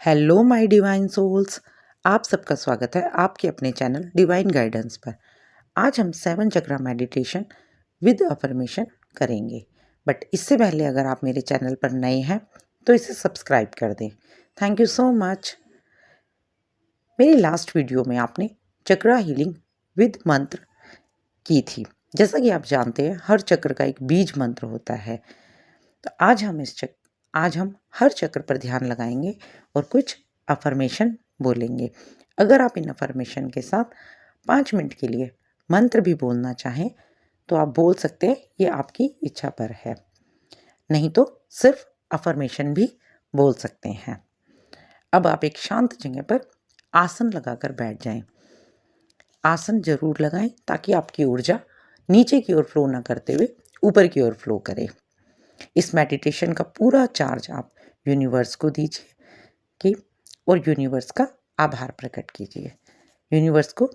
Hello my divine souls. आप सबका स्वागत है आपके अपने चैनल डिवाइन गाइडेंस पर। आज हम 7 चक्रा मेडिटेशन विद अफर्मेशन करेंगे। बट इससे पहले अगर आप मेरे चैनल पर नए हैं तो इसे सब्सक्राइब कर दें। Thank you so much. मेरी लास्ट वीडियो में आपने चक्रा हीलिंग विद मंत्र की थी। जैसा कि आप जानते हैं हर चक्र का एक बीज मंत्र होता है। तो आज हम हर चक्र पर ध्यान लगाएंगे और कुछ अफर्मेशन बोलेंगे। अगर आप इन अफर्मेशन के साथ 5 मिनट के लिए मंत्र भी बोलना चाहें तो आप बोल सकते हैं, ये आपकी इच्छा पर है। नहीं तो सिर्फ अफर्मेशन भी बोल सकते हैं। अब आप एक शांत जगह पर आसन लगाकर बैठ जाएं। आसन जरूर लगाएं ताकि आपकी ऊर्जा नीचे की ओर फ्लो ना करते हुए ऊपर की ओर फ्लो करे। इस मेडिटेशन का पूरा चार्ज आप यूनिवर्स को दीजिए कि और यूनिवर्स का आभार प्रकट कीजिए। यूनिवर्स को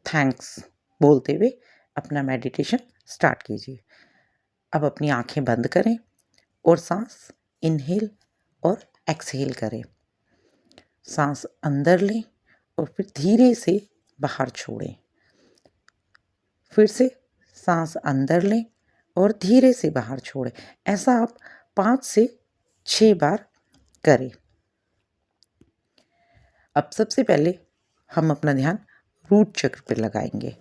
थैंक्स बोलते हुए अपना मेडिटेशन स्टार्ट कीजिए। अब अपनी आंखें बंद करें और सांस इनहेल और एक्सहेल करें। सांस अंदर लें और फिर धीरे से बाहर छोड़ें। फिर से सांस अंदर लें और धीरे से बाहर छोड़ें। ऐसा आप 5 से 6 बार करें। अब सबसे पहले हम अपना ध्यान रूट चक्र पर लगाएंगे।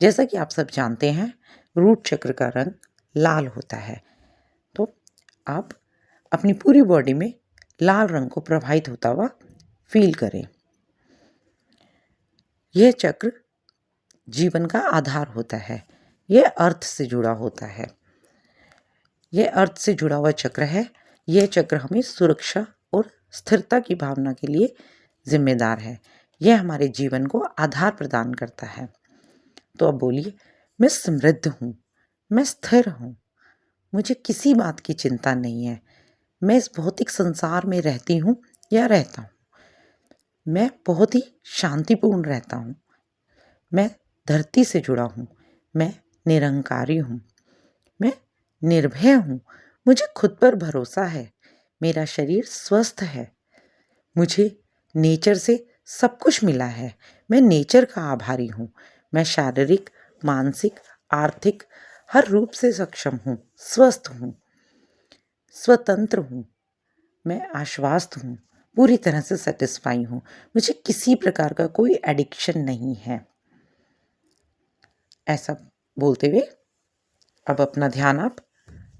जैसा कि आप सब जानते हैं रूट चक्र का रंग लाल होता है। तो आप अपनी पूरी बॉडी में लाल रंग को प्रवाहित होता हुआ फील करें। यह चक्र जीवन का आधार होता है। यह अर्थ से जुड़ा होता है। यह अर्थ से जुड़ा हुआ चक्र है। यह चक्र हमें सुरक्षा और स्थिरता की भावना के लिए जिम्मेदार है। यह हमारे जीवन को आधार प्रदान करता है। तो अब बोलिए, मैं समृद्ध हूँ, मैं स्थिर हूँ, मुझे किसी बात की चिंता नहीं है। मैं इस भौतिक संसार में रहती हूँ या रहता हूँ, मैं बहुत ही शांतिपूर्ण रहता हूँ। मैं धरती से जुड़ा हूँ, मैं निरंकारी हूँ, मैं निर्भय हूँ, मुझे खुद पर भरोसा है, मेरा शरीर स्वस्थ है, मुझे नेचर से सब कुछ मिला है, मैं नेचर का आभारी हूँ, मैं शारीरिक, मानसिक, आर्थिक हर रूप से सक्षम हूँ, स्वस्थ हूँ, स्वतंत्र हूँ, मैं आश्वस्त हूँ, पूरी तरह से सेटिस्फाई हूँ, मुझे किसी प्रकार का कोई एडिक्शन नहीं है। ऐसा बोलते हुए अब अपना ध्यान आप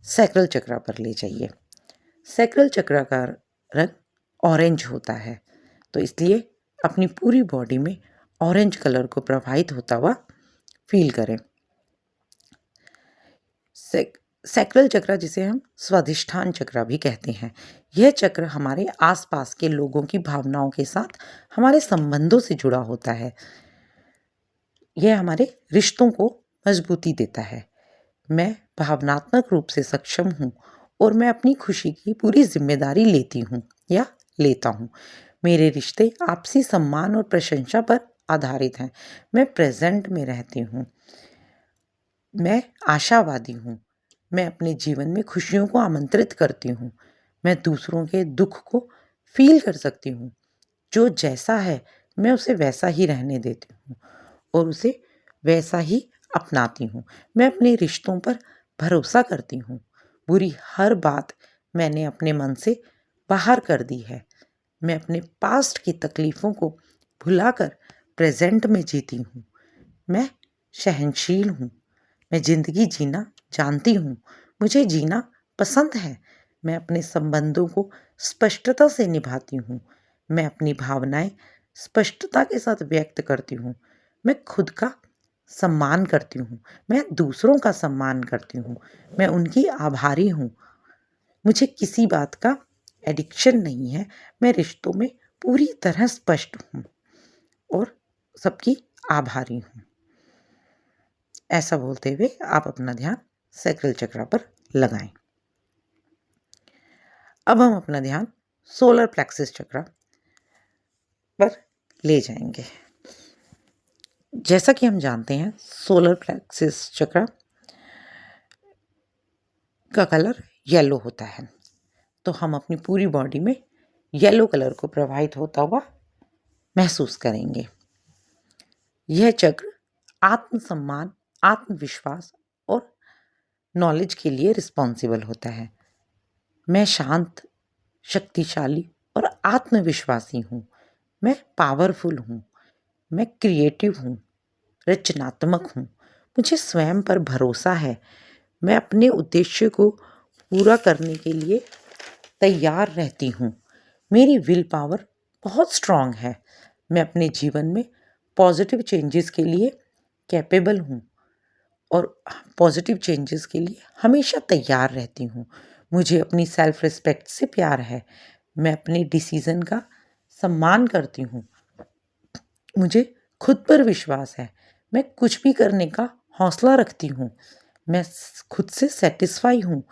सैक्रल चक्र पर ले जाइए। सैक्रल चक्र का रंग ऑरेंज होता है, तो इसलिए अपनी पूरी बॉडी में ऑरेंज कलर को प्रवाहित होता हुआ फील करें। सैक्रल चक्र जिसे हम स्वाधिष्ठान चक्र भी कहते हैं, यह चक्र हमारे आसपास के लोगों की भावनाओं के साथ हमारे संबंधों से जुड़ा होता है। यह हमारे रिश्तों को मजबूती देता है। मैं भावनात्मक रूप से सक्षम हूँ और मैं अपनी खुशी की पूरी जिम्मेदारी लेती हूँ या लेता हूँ। मेरे रिश्ते आपसी सम्मान और प्रशंसा पर आधारित हैं। मैं प्रेजेंट में रहती हूँ। मैं आशावादी हूँ। मैं अपने जीवन में खुशियों को आमंत्रित करती हूँ। मैं दूसरों के दुख को फील कर सकती हूँ। जो जैसा है मैं उसे वैसा ही रहने देती हूँ और उसे वैसा ही अपनाती हूँ। मैं अपने रिश्तों पर भरोसा करती हूँ। बुरी हर बात मैंने अपने मन से बाहर कर दी है। मैं अपने पास्ट की तकलीफ़ों को भुलाकर प्रेजेंट में जीती हूँ। मैं सहनशील हूँ। मैं ज़िंदगी जीना जानती हूँ। मुझे जीना पसंद है। मैं अपने संबंधों को स्पष्टता से निभाती हूँ। मैं अपनी भावनाएं स्पष्टता के साथ व्यक्त करती हूँ। मैं खुद का सम्मान करती हूँ। मैं दूसरों का सम्मान करती हूँ। मैं उनकी आभारी हूँ। मुझे किसी बात का एडिक्शन नहीं है। मैं रिश्तों में पूरी तरह स्पष्ट हूँ और सबकी आभारी हूँ। ऐसा बोलते हुए आप अपना ध्यान सैक्रल चक्र पर लगाएं। अब हम अपना ध्यान सोलर प्लेक्सस चक्र पर ले जाएंगे। जैसा कि हम जानते हैं सोलर प्लेक्सस चक्र का कलर येलो होता है, तो हम अपनी पूरी बॉडी में येलो कलर को प्रवाहित होता हुआ महसूस करेंगे। यह चक्र आत्मसम्मान, आत्मविश्वास और नॉलेज के लिए रिस्पॉन्सिबल होता है। मैं शांत, शक्तिशाली और आत्मविश्वासी हूँ। मैं पावरफुल हूँ। मैं क्रिएटिव हूँ, रचनात्मक हूँ। मुझे स्वयं पर भरोसा है। मैं अपने उद्देश्य को पूरा करने के लिए तैयार रहती हूँ। मेरी विल पावर बहुत स्ट्रांग है। मैं अपने जीवन में पॉजिटिव चेंजेस के लिए कैपेबल हूँ और पॉजिटिव चेंजेस के लिए हमेशा तैयार रहती हूँ। मुझे अपनी सेल्फ रिस्पेक्ट से प्यार है। मैं अपने डिसीज़न का सम्मान करती हूँ। मुझे खुद पर विश्वास है। मैं कुछ भी करने का हौसला रखती हूँ। मैं खुद से सेटिस्फाई हूँ।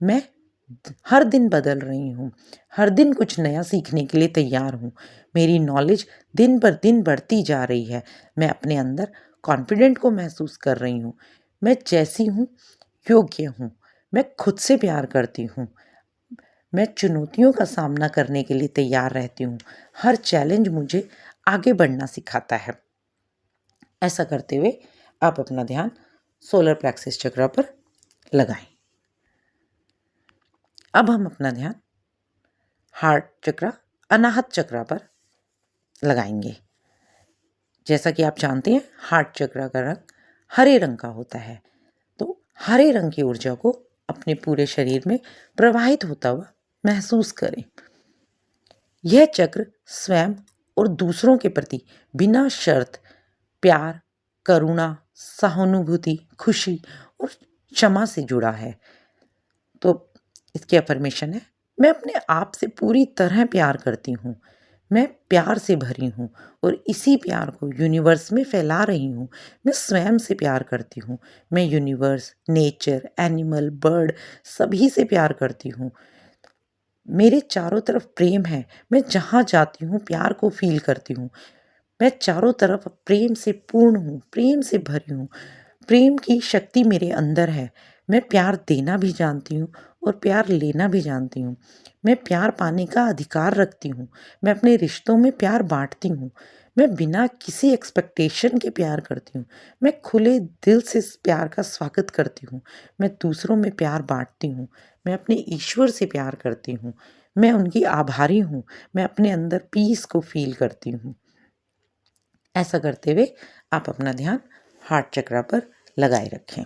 मैं हर दिन बदल रही हूँ। हर दिन कुछ नया सीखने के लिए तैयार हूँ। मेरी नॉलेज दिन पर दिन बढ़ती जा रही है। मैं अपने अंदर कॉन्फिडेंट को महसूस कर रही हूँ। मैं जैसी हूँ योग्य हूँ। मैं खुद से प्यार करती हूँ। मैं चुनौतियों का सामना करने के लिए तैयार रहती हूँ। हर चैलेंज मुझे आगे बढ़ना सिखाता है। ऐसा करते हुए आप अपना ध्यान सोलर प्लेक्सस चक्र पर लगाएं। अब हम अपना ध्यान हार्ट चक्र, अनाहत चक्र पर लगाएंगे। जैसा कि आप जानते हैं, हार्ट चक्र का रंग हरे रंग का होता है। तो हरे रंग की ऊर्जा को अपने पूरे शरीर में प्रवाहित होता हुआ महसूस करें। यह चक्र स्वयं और दूसरों के प्रति बिना शर्त प्यार, करुणा, सहानुभूति, खुशी और क्षमा से जुड़ा है। तो इसकी अफर्मेशन है, मैं अपने आप से पूरी तरह प्यार करती हूँ। मैं प्यार से भरी हूँ और इसी प्यार को यूनिवर्स में फैला रही हूँ। मैं स्वयं से प्यार करती हूँ। मैं यूनिवर्स, नेचर, एनिमल, बर्ड सभी से प्यार करती हूँ। मेरे चारों तरफ प्रेम है। मैं जहाँ जाती हूँ प्यार को फील करती हूँ। मैं चारों तरफ प्रेम से पूर्ण हूँ, प्रेम से भरी हूँ। प्रेम की शक्ति मेरे अंदर है। मैं प्यार देना भी जानती हूँ और प्यार लेना भी जानती हूँ। मैं प्यार पाने का अधिकार रखती हूँ। मैं अपने रिश्तों में प्यार बांटती हूँ। मैं बिना किसी एक्सपेक्टेशन के प्यार करती हूँ। मैं खुले दिल से इस प्यार का स्वागत करती हूँ। मैं दूसरों में प्यार बांटती हूँ। मैं अपने ईश्वर से प्यार करती हूँ। मैं उनकी आभारी हूँ। मैं अपने अंदर पीस को फील करती हूँ। ऐसा करते हुए आप अपना ध्यान हार्ट चक्र पर लगाए रखें।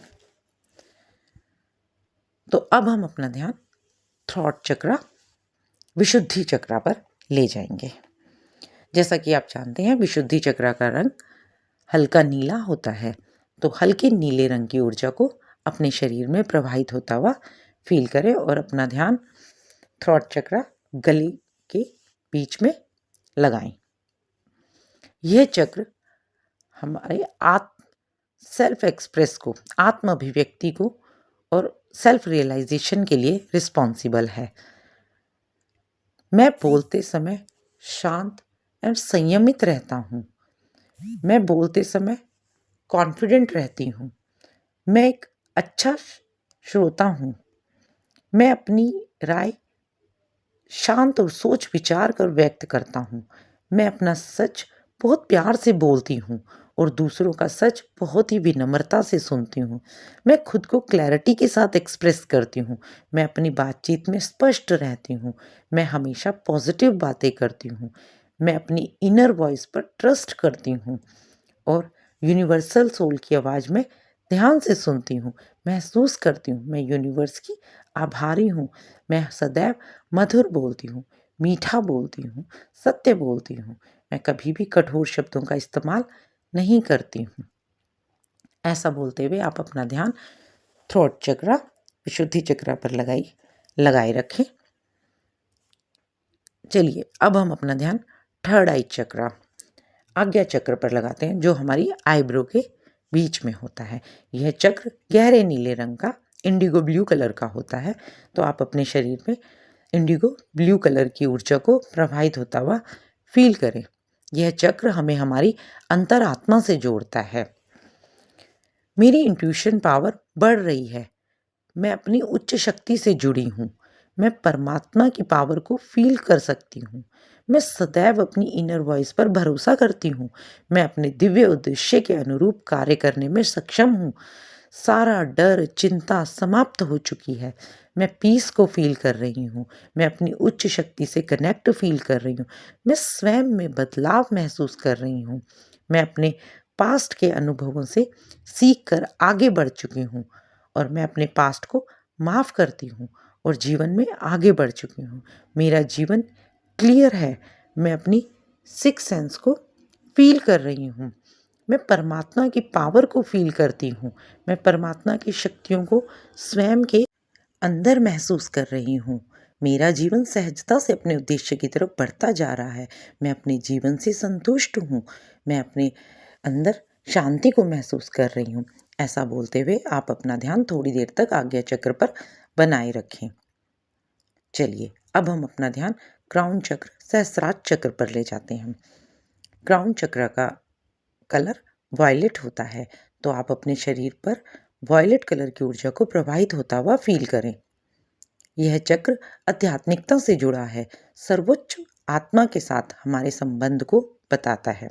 तो अब हम अपना ध्यान थ्रॉट चक्र, विशुद्धि चक्र पर ले जाएंगे। जैसा कि आप जानते हैं, विशुद्धि चक्र का रंग हल्का नीला होता है। तो हल्के नीले रंग की ऊर्जा को अपने शरीर में प्रवाहित होता हुआ फील करें और अपना ध्यान थ्रॉट चक्र, गले के बीच में लगाएं। यह चक्र हमारे सेल्फ एक्सप्रेस को, आत्म अभिव्यक्ति को और सेल्फ रियलाइजेशन के लिए रिस्पॉन्सिबल है। मैं बोलते समय शांत और संयमित रहता हूँ। मैं बोलते समय कॉन्फिडेंट रहती हूँ। मैं एक अच्छा श्रोता हूँ। मैं अपनी राय शांत और सोच विचार कर व्यक्त करता हूँ। मैं अपना सच बहुत प्यार से बोलती हूँ और दूसरों का सच बहुत ही विनम्रता से सुनती हूँ। मैं खुद को क्लैरिटी के साथ एक्सप्रेस करती हूँ। मैं अपनी बातचीत में स्पष्ट रहती हूँ। मैं हमेशा पॉजिटिव बातें करती हूँ। मैं अपनी इनर वॉइस पर ट्रस्ट करती हूँ और यूनिवर्सल सोल की आवाज़ में ध्यान से सुनती हूँ, महसूस करती हूँ। मैं यूनिवर्स की आभारी हूँ। मैं सदैव मधुर बोलती हूँ, मीठा बोलती हूँ, सत्य बोलती हूँ। मैं कभी भी कठोर शब्दों का इस्तेमाल नहीं करती हूँ। ऐसा बोलते हुए आप अपना ध्यान थ्रोट चक्र, विशुद्धि चक्र पर लगाए रखें। चलिए अब हम अपना ध्यान थर्ड आई चक्र, आज्ञा चक्र पर लगाते हैं, जो हमारी आईब्रो के बीच में होता है। यह चक्र गहरे नीले रंग का, इंडिगो ब्लू कलर का होता है। तो आप अपने शरीर में इंडिगो ब्लू कलर की ऊर्जा को प्रवाहित होता हुआ फील करें। यह चक्र हमें हमारी अंतरात्मा से जोड़ता है। मेरी इंट्यूशन पावर बढ़ रही है। मैं अपनी उच्च शक्ति से जुड़ी हूँ। मैं परमात्मा की पावर को फ़ील कर सकती हूँ। मैं सदैव अपनी इनर वॉइस पर भरोसा करती हूँ। मैं अपने दिव्य उद्देश्य के अनुरूप कार्य करने में सक्षम हूँ। सारा डर, चिंता समाप्त हो चुकी है। मैं पीस को फ़ील कर रही हूँ। मैं अपनी उच्च शक्ति से कनेक्ट फ़ील कर रही हूँ। मैं स्वयं में बदलाव महसूस कर रही हूँ। मैं अपने पास्ट के अनुभवों से सीख कर आगे बढ़ चुकी हूँ और मैं अपने पास्ट को माफ़ करती हूँ और जीवन में आगे बढ़ चुकी हूँ। मेरा जीवन क्लियर है। मैं अपनी सिक्स सेंस को फ़ील कर रही हूँ। मैं परमात्मा की पावर को फ़ील करती हूँ। मैं परमात्मा की शक्तियों को स्वयं के अंदर महसूस कर रही हूँ। मेरा जीवन सहजता से अपने उद्देश्य की तरफ बढ़ता जा रहा है। मैं अपने जीवन से संतुष्ट हूँ। मैं अपने अंदर शांति को महसूस कर रही हूँ। ऐसा बोलते हुए आप अपना ध्यान थोड़ी देर तक आज्ञा चक्र पर बनाए रखें। चलिए अब हम अपना ध्यान क्राउन चक्र, सहस्त्रार चक्र पर ले जाते हैं। क्राउन चक्र का कलर वॉयलेट होता है, तो आप अपने शरीर पर वॉयलेट कलर की ऊर्जा को प्रवाहित होता हुआ फील करें। यह चक्र आध्यात्मिकता से जुड़ा है, सर्वोच्च आत्मा के साथ हमारे संबंध को बताता है।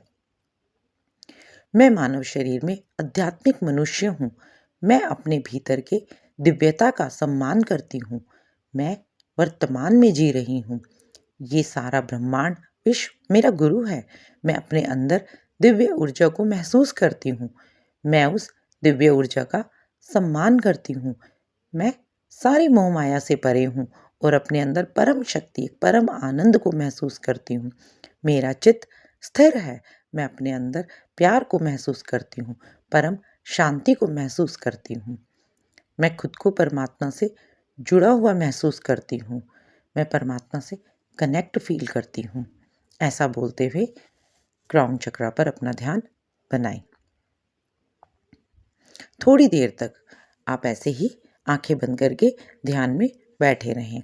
मैं मानव शरीर में आध्यात्मिक मनुष्य हूँ। मैं अपने भीतर के दिव्यता का सम्मान करती हूँ। मैं वर्तमान में जी रही हूँ। ये सारा ब्रह्मांड विश्व मेरा गुरु है। मैं अपने अंदर दिव्य ऊर्जा को महसूस करती हूँ। मैं उस दिव्य ऊर्जा का सम्मान करती हूँ। मैं सारी मोह माया से परे हूँ और अपने अंदर परम शक्ति, परम आनंद को महसूस करती हूँ। मेरा चित्त स्थिर है। मैं अपने अंदर प्यार को महसूस करती हूँ, परम शांति को महसूस करती हूँ। मैं खुद को परमात्मा से जुड़ा हुआ महसूस करती हूँ। मैं परमात्मा से कनेक्ट फील करती हूँ। ऐसा बोलते हुए क्राउन चक्र पर अपना ध्यान बनाएं। थोड़ी देर तक आप ऐसे ही आंखें बंद करके ध्यान में बैठे रहें,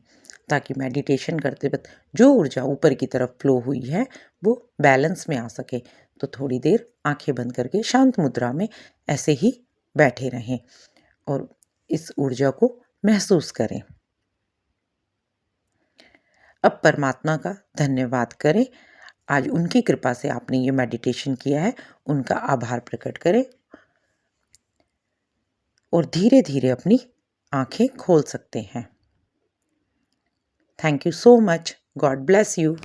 ताकि मेडिटेशन करते वक्त जो ऊर्जा ऊपर की तरफ फ्लो हुई है वो बैलेंस में आ सके। तो थोड़ी देर आंखें बंद करके शांत मुद्रा में ऐसे ही बैठे रहें और इस ऊर्जा को महसूस करें। अब परमात्मा का धन्यवाद करें। आज उनकी कृपा से आपने ये मेडिटेशन किया है, उनका आभार प्रकट करें और धीरे धीरे अपनी आंखें खोल सकते हैं। Thank you so much. God bless you.